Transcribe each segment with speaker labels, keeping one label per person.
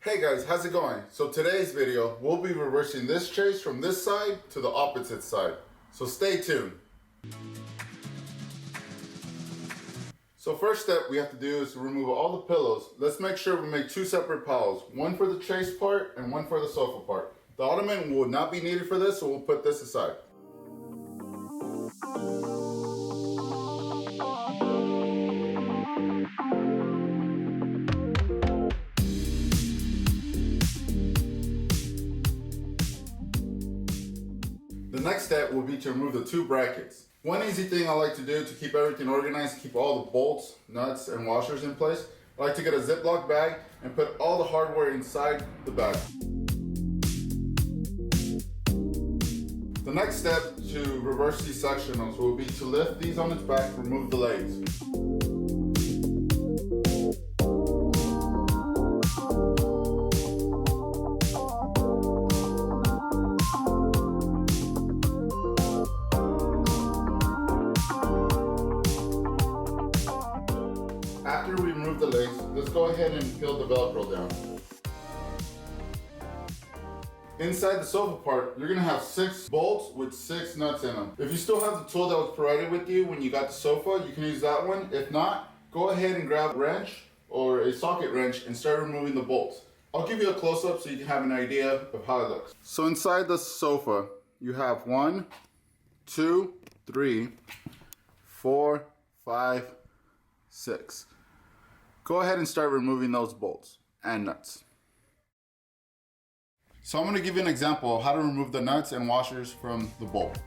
Speaker 1: Hey guys, how's it going? So today's video, we'll be reversing this chaise from this side to the opposite side. So stay tuned. So first step we have to do is to remove all the pillows. Let's make sure we make two separate piles. One for the chaise part and one for the sofa part. The ottoman will not be needed for this, so we'll put this aside. The next step will be to remove the two brackets. One easy thing I like to do to keep everything organized, keep all the bolts, nuts, and washers in place, I like to get a Ziploc bag and put all the hardware inside the bag. The next step to reverse these sectionals will be to lift these on its back, remove the legs. After we remove the legs, let's go ahead and peel the Velcro down. Inside the sofa part, you're gonna have 6 bolts with 6 nuts in them. If you still have the tool that was provided with you when you got the sofa, you can use that one. If not, go ahead and grab a wrench or a socket wrench and start removing the bolts. I'll give you a close-up so you can have an idea of how it looks. So inside the sofa, you have 1, 2, 3, 4, 5, 6. Go ahead and start removing those bolts and nuts. So I'm going to give you an example of how to remove the nuts and washers from the bolt.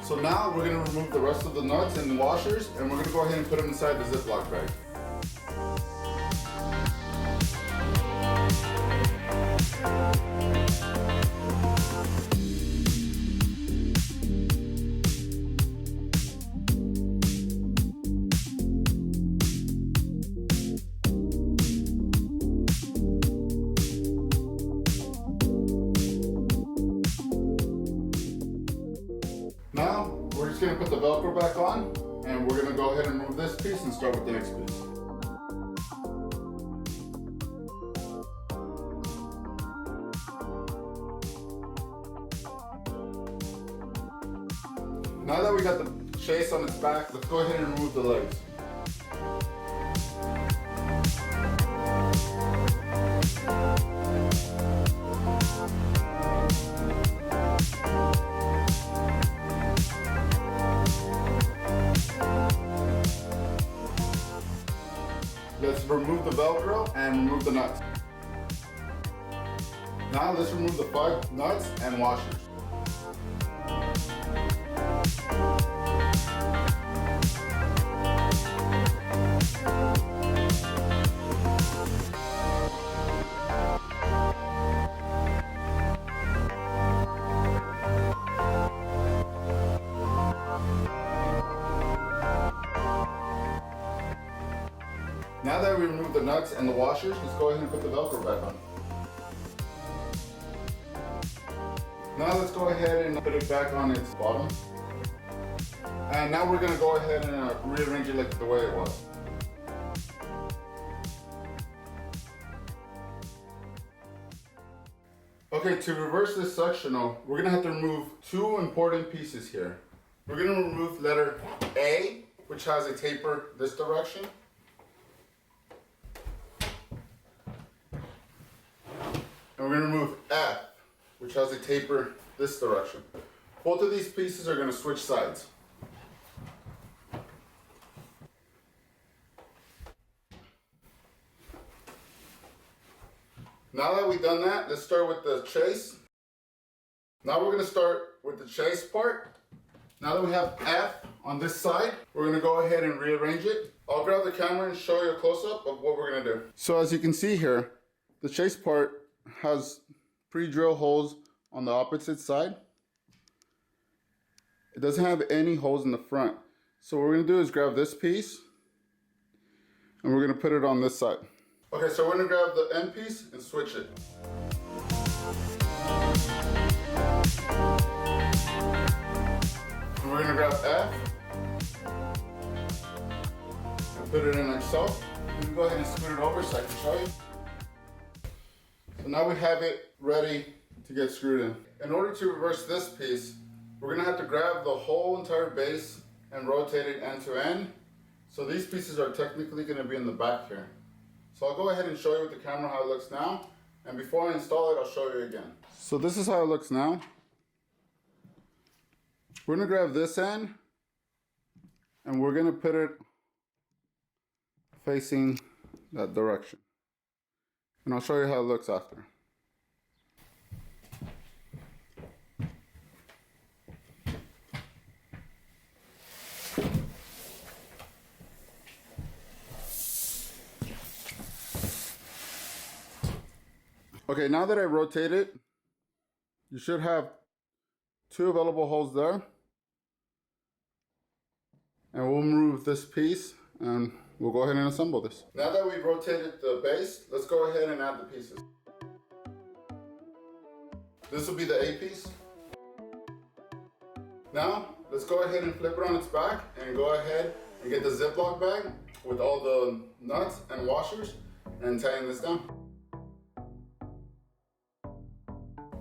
Speaker 1: So now we're going to remove the rest of the nuts and the washers, and we're going to go ahead and put them inside the Ziploc bag. Now, we're just going to put the Velcro back on, and we're going to go ahead and remove this piece and start with the next piece. Now that we got the chaise on its back, let's go ahead and remove the legs. Let's remove the Velcro and remove the nuts. Now let's remove the 5 nuts and washers. Now that we removed the nuts and the washers, let's go ahead and put the Velcro back on. Now let's go ahead and put it back on its bottom. And now we're going to go ahead and rearrange it like the way it was. Okay, to reverse this sectional, we're going to have to remove 2 important pieces here. We're going to remove letter A, which has a taper this direction. And we're going to remove F, which has a taper this direction. Both of these pieces are going to switch sides. Now that we've done that, let's start with the chaise. Now we're going to start with the chaise part. Now that we have F on this side, we're going to go ahead and rearrange it. I'll grab the camera and show you a close-up of what we're going to do. So as you can see here, the chaise part has pre-drill holes on the opposite side. It doesn't have any holes in the front. So what we're going to do is grab this piece and we're gonna put it on this side. Okay, so we're gonna grab the end piece and switch it. And we're gonna grab F and put it in like so. I'm gonna go ahead and scoot it over so I can show you. So now we have it ready to get screwed in. In order to reverse this piece, we're gonna have to grab the whole entire base and rotate it end to end. So these pieces are technically gonna be in the back here. So I'll go ahead and show you with the camera how it looks now. And before I install it, I'll show you again. So this is how it looks now. We're gonna grab this end and we're gonna put it facing that direction. And I'll show you how it looks after. Okay, now that I rotate it, you should have 2 available holes there. And we'll remove this piece and we'll go ahead and assemble this. Now that we've rotated the base, let's go ahead and add the pieces. This will be the A piece. Now, let's go ahead and flip it on its back and go ahead and get the Ziploc bag with all the nuts and washers and tighten this down.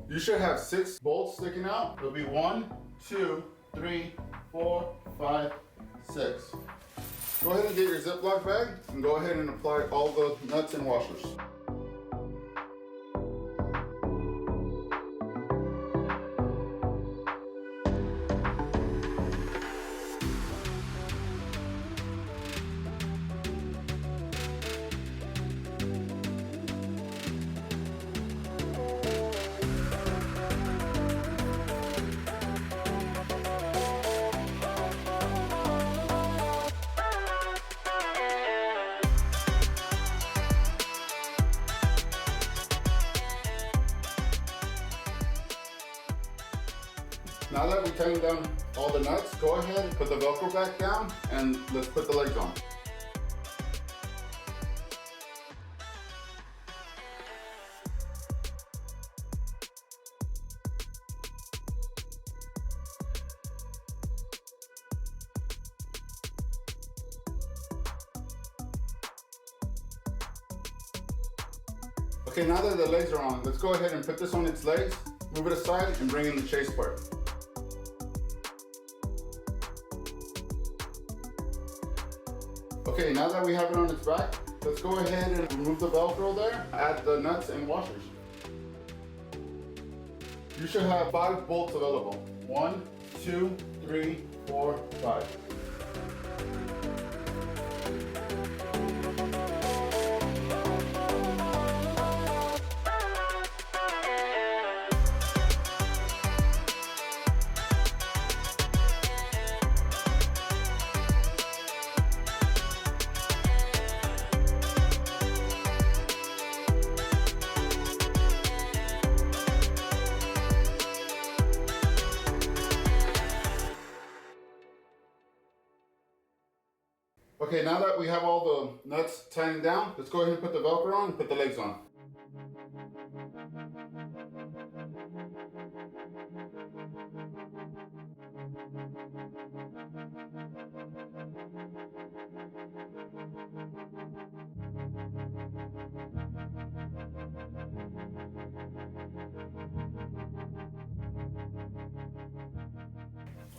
Speaker 1: You should have 6 bolts sticking out. There'll be 1, 2, 3, 4, 5, 6. Go ahead and get your Ziploc bag and go ahead and apply all the nuts and washers. Now that we tighten down all the nuts, go ahead and put the Velcro back down and let's put the legs on. Okay, now that the legs are on, let's go ahead and put this on its legs, move it aside, and bring in the Chaise part. Okay, now that we have it on its back, let's go ahead and remove the Velcro there, add the nuts and washers. You should have 5 bolts available. 1, 2, 3, 4, 5. Okay, now that we have all the nuts tightened down, let's go ahead and put the Velcro on and put the legs on.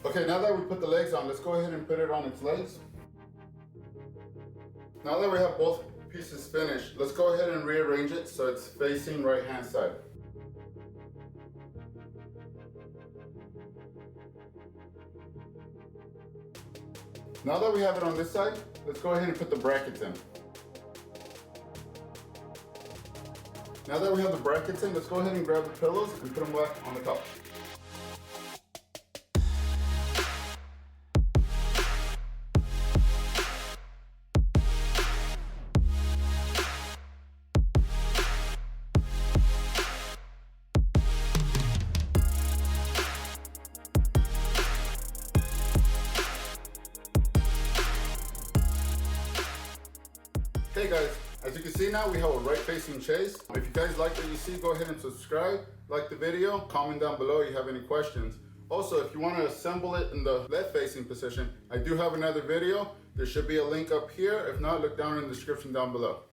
Speaker 1: Okay, now that we put the legs on, let's go ahead and put it on its legs. Now that we have both pieces finished, let's go ahead and rearrange it so it's facing right hand side. Now that we have it on this side, let's go ahead and put the brackets in. Now that we have the brackets in, let's go ahead and grab the pillows and put them back on the top. Hey guys, as you can see now, we have a right-facing Chaise. If you guys like what you see, go ahead and subscribe, like the video, comment down below if you have any questions. Also, if you want to assemble it in the left-facing position, I do have another video. There should be a link up here. If not, look down in the description down below.